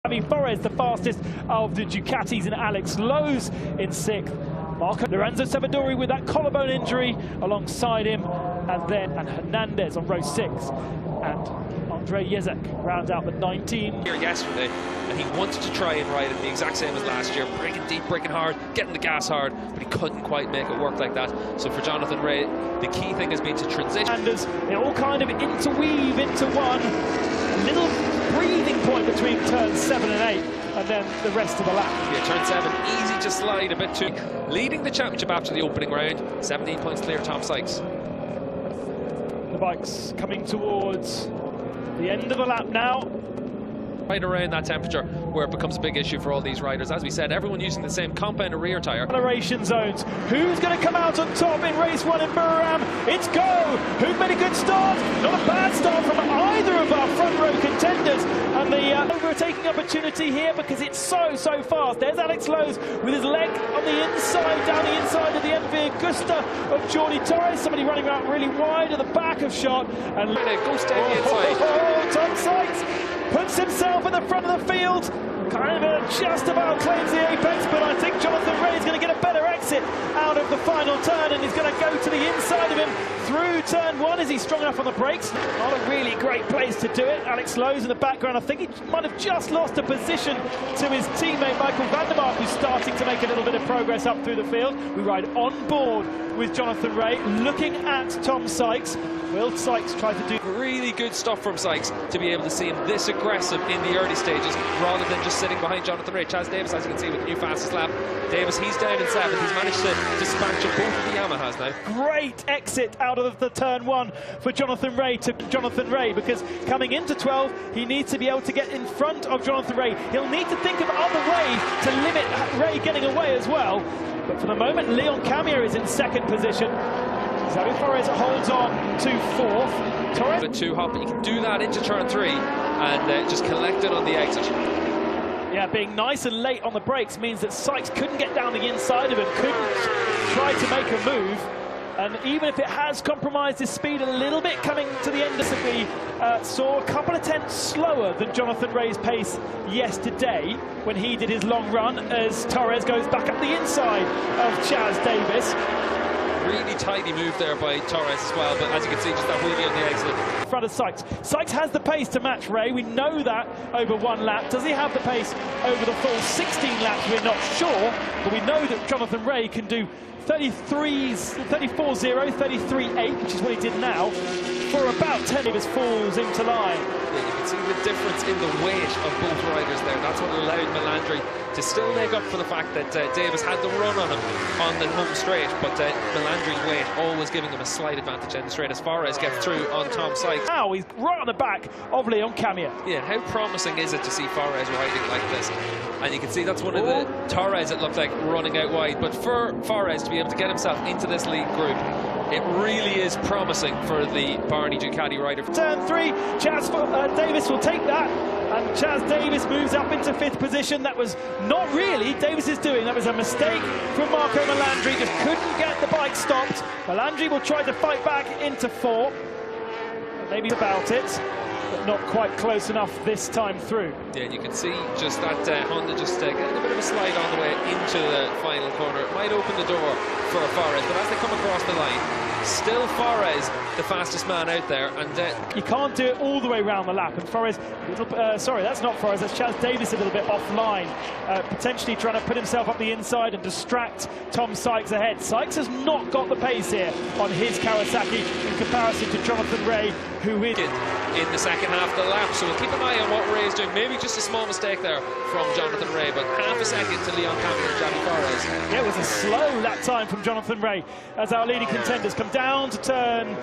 Xavi Forés, the fastest of the Ducatis, and Alex Lowe's in 6th. Lorenzo Savadori with that collarbone injury alongside him, and Hernandez on row 6. And Andre Jezek rounds out the 19. Here yesterday, and he wanted to try and ride it the exact same as last year, breaking deep, breaking hard, getting the gas hard, but he couldn't quite make it work like that. So for Jonathan Rea, the key thing has been to transition. And they all kind of interweave into one. A little breathing point between turns 7 and 8, and then the rest of the lap. Yeah, turn 7, easy to slide a bit too. Leading the championship after the opening round, 17 points clear, Tom Sykes. The bike's coming towards the end of the lap now. Right around that temperature where it becomes a big issue for all these riders. As we said, everyone using the same compound rear tyre. Acceleration zones. Who's going to come out on top in race 1 in Buriram? It's Go! Who made a good start? Not a bad start from either of our front row contenders. And the overtaking opportunity here because it's so fast. There's Alex Lowe's with his leg on the inside, down the inside of the MV Augusta of Jordi Torres. Somebody running out really wide at the back of shot. And go stay on the inside. Tom Sykes puts himself at the front of the field, kind of just about claims the apex, but I think Jonathan Rea is going to get a better exit out of the final turn, and he's going to go to the inside of him through turn 1. Is he strong enough on the brakes? Not a really great place to do it. Alex Lowe's in the background. I think he might have just lost a position to his teammate Michael van der Mark, who's starting to make a little bit of progress up through the field. We ride on board with Jonathan Rea, looking at Tom Sykes. Will Sykes try to do really good stuff from Sykes to be able to see him this aggressive in the early stages rather than just sitting behind Jonathan Rea. Chaz Davies, as you can see, with the new fastest lap. Davis, he's down in 7th. He's managed to dispatch of both of the Yamahas now. Great exit out of the turn 1 for Jonathan Rea because coming into 12, he needs to be able to get in front of Jonathan Rea. He'll need to think of other ways to limit Rea getting away as well. But for the moment, Leon Camier is in 2nd position. Xavi Forés holds on to 4th. Torres. A 2-hop, but you can do that into turn 3 and just collect it on the exit. Yeah, being nice and late on the brakes means that Sykes couldn't get down the inside of him, couldn't try to make a move. And even if it has compromised his speed a little bit coming to the end, we saw a couple of tenths slower than Jonathan Rea's pace yesterday when he did his long run as Torres goes back up the inside of Chaz Davies. Really tidy move there by Torres as well, but as you can see, just that wheelie on the exit. In front of Sykes. Sykes has the pace to match Rea. We know that over 1 lap. Does he have the pace over the full 16 laps? We're not sure, but we know that Jonathan Rea can do 34.0, 33.8, which is what he did now, for about 10 of his falls into line. Yeah, you can see the difference in the weight of both riders there. That's what allowed Melandri to still make up for the fact that Davis had the run on him on the home straight, but Melandri's weight always giving him a slight advantage in the straight as Forés gets through on Tom Sykes. Now he's right on the back of Leon Camier. Yeah, how promising is it to see Forés riding like this? And you can see that's one of the Torres that looked like running out wide, but for Forés to be able to get himself into this lead group, it really is promising for the Barney Ducati rider. Turn 3, Chaz Davies will take that, and Chaz Davies moves up into 5th position. That was not really Davies's doing. That was a mistake from Marco Melandri. Just couldn't get the bike stopped. Melandri will try to fight back into 4. Maybe about it, but not quite close enough this time through. Yeah, you can see just that Honda just getting a bit of a slide on the way into the final corner. It might open the door for Forés, but as they come across the line, still Forés the fastest man out there, and you can't do it all the way around the lap. And Forés, sorry, that's not Forés, that's Chaz Davies a little bit offline, potentially trying to put himself up the inside and distract Tom Sykes ahead. Sykes has not got the pace here on his Kawasaki in comparison to Jonathan Rea, who is in the second half of the lap. So we'll keep an eye on what Rea is doing. Maybe just a small mistake there from Jonathan Rea, but half a second to Leon Camier and Xavi Forés. Yeah, it was a slow lap time from Jonathan Rea as our leading contenders come down to turn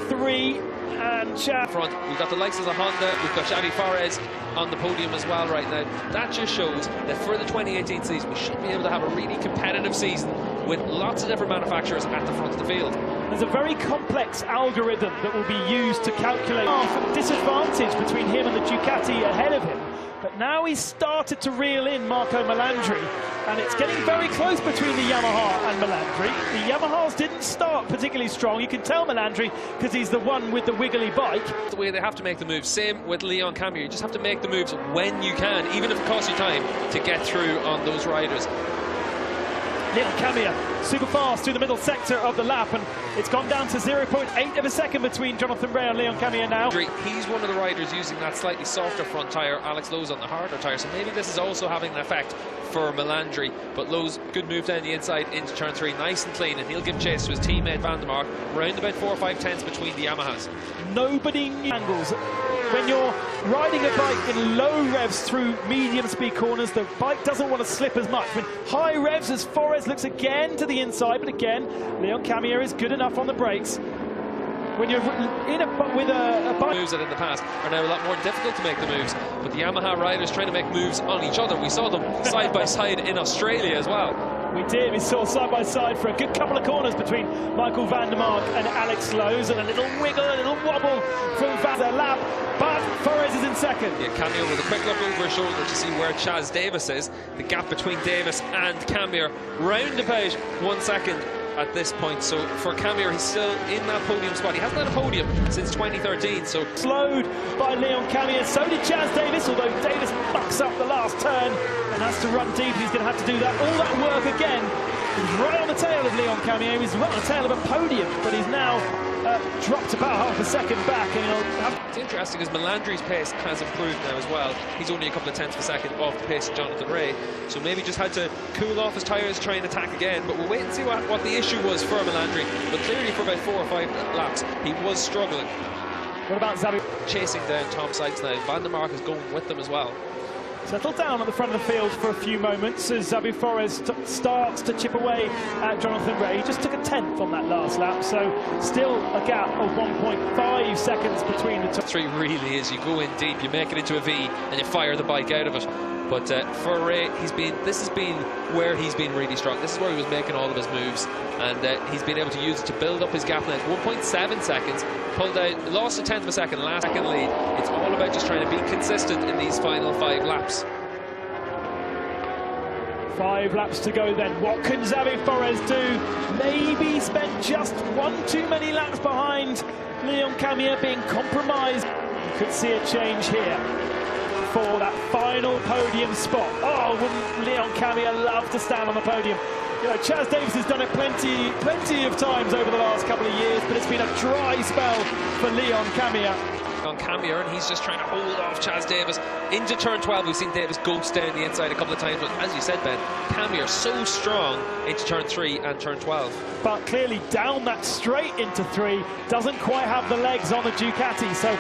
3 and Chaz. Front, we've got the likes of the Honda, we've got Xavi Forés on the podium as well right now. That just shows that for the 2018 season, we should be able to have a really competitive season with lots of different manufacturers at the front of the field. There's a very complex algorithm that will be used to calculate the disadvantage between him and the Ducati ahead of him. But now he's started to reel in Marco Melandri, and it's getting very close between the Yamaha and Melandri. The Yamahas didn't start particularly strong. You can tell Melandri because he's the one with the wiggly bike. The way they have to make the moves, same with Leon Camier. You just have to make the moves when you can, even if it costs you time to get through on those riders. Leon Camier super fast through the middle sector of the lap, and it's gone down to 0.8 of a second between Jonathan Rea and Leon Camier now. He's one of the riders using that slightly softer front tyre. Alex Lowe's on the harder tyre, so maybe this is also having an effect for Melandri. But Lowe's good move down the inside into turn 3, nice and clean, and he'll give chase to his teammate Van der Mark, round about 4 or 5 tenths between the Yamahas. Nobody knew angles. When you're riding a bike in low revs through medium speed corners, the bike doesn't want to slip as much. When high revs, as Forres looks again to the inside, but again, Leon Camier is good enough on the brakes. When you're in with a bike... Moves that in the past are now a lot more difficult to make the moves, but the Yamaha riders trying to make moves on each other. We saw them side by side in Australia as well. We did. We saw side by side for a good couple of corners between Michael van der Mark and Alex Lowe's, and a little wiggle, a little wobble from Van der Lap, but Forres is in second. Yeah, Camier with a quick look over his shoulder to see where Chaz Davis is. The gap between Davis and Camier round about 1 second at this point. So for Camier, he's still in that podium spot. He hasn't had a podium since 2013. So slowed by Leon Camier. So did Chaz Davis, although Davis bucks up the last turn and has to run deep. He's going to have to do that all that work again. He's right on the tail of Leon Camier. He's right on the tail of a podium, but he's now dropped about half a second back, and he'll have... It's interesting as Melandri's pace has improved now as well. He's only a couple of tenths of a second off the pace of Jonathan Rea, so maybe just had to cool off his tyres, try and attack again. But we'll wait and see what the issue was for Melandri. But clearly for about 4 or 5 laps he was struggling. What about Xabi? Chasing down Tom Sykes now. Van der Mark is going with them as well. Settled down at the front of the field for a few moments as Xabi Forres starts to chip away at Jonathan Rea. He just took a 10th on that last lap, so still a gap of 1.5 seconds between the top. 3 really is, you go in deep, you make it into a V, and you fire the bike out of it. But for Rea, this has been where he's been really strong. This is where he was making all of his moves, and he's been able to use it to build up his gap length. 1.7 seconds, pulled out, lost a tenth of a second, last second lead. It's all about just trying to be consistent in these final 5 laps. 5 laps to go then. What can Xabi Forres do? Maybe spend just 1 too many laps behind Leon Camier, being compromised. You could see a change here for that final podium spot. Oh, wouldn't Leon Camier love to stand on the podium? You know, Chaz Davis has done it plenty of times over the last couple of years, but it's been a dry spell for Leon Camier. On Camier, and he's just trying to hold off Chaz Davis into turn 12. We've seen Davis ghost down the inside a couple of times, but as you said, Ben, Camier so strong into turn 3 and turn 12. But clearly down that straight into 3, doesn't quite have the legs on the Ducati, so...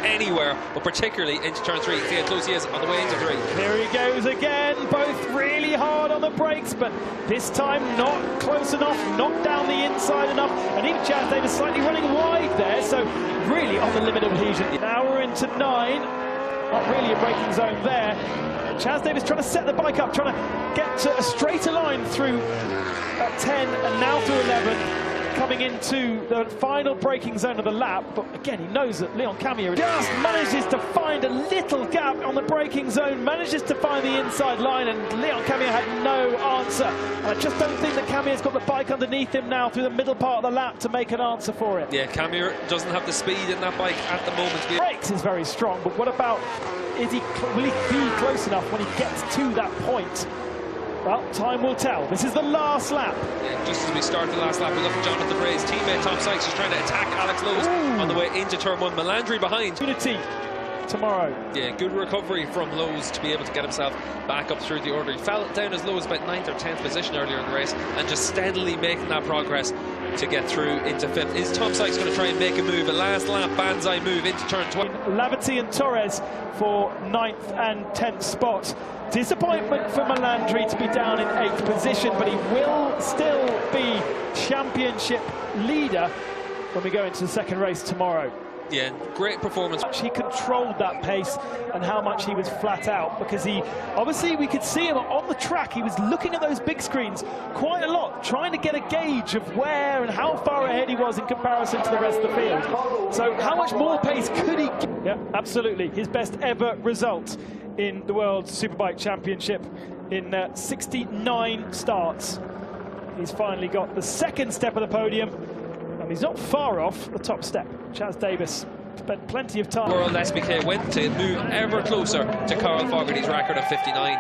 Anywhere, but particularly into turn 3. See how close he is on the way into 3. Here he goes again, both really hard on the brakes, but this time not close enough, not down the inside enough, and even Chaz Davis slightly running wide there, so really on the limit of adhesion. Now we're into 9, not really a braking zone there. Chaz Davis trying to set the bike up, trying to get to a straighter line through 10 and now to 11. Coming into the final braking zone of the lap, but again he knows that Leon Camier just manages to find a little gap on the braking zone, manages to find the inside line, and Leon Camier had no answer. And I just don't think that Camier's got the bike underneath him now through the middle part of the lap to make an answer for it. Yeah, Camier doesn't have the speed in that bike at the moment. Brakes is very strong, but what about, will he be close enough when he gets to that point? Well, time will tell. This is the last lap. Yeah, just as we start the last lap, we look at Jonathan Rea's teammate Tom Sykes, who's trying to attack Alex Lowe's on the way into turn 1. Melandri behind. Unity tomorrow. Yeah, good recovery from Lowe's to be able to get himself back up through the order. He fell down as low as about 9th or 10th position earlier in the race, and just steadily making that progress to get through into 5th. Is Tom Sykes going to try and make a move, a last lap banzai move into turn 12? Lavati and Torres for 9th and 10th spots. Disappointment for Melandri to be down in 8th position, but he will still be championship leader when we go into the second race tomorrow. Yeah, great performance. He controlled that pace and how much he was flat out, because he obviously, we could see him on the track. He was looking at those big screens quite a lot, trying to get a gauge of where and how far ahead he was in comparison to the rest of the field. So how much more pace could he get? Yeah, absolutely. His best ever result in the World Superbike Championship in 69 starts. He's finally got the second step of the podium, and he's not far off the top step. Chaz Davies spent plenty of time. World SBK went to move ever closer to Carl Fogarty's record of 59.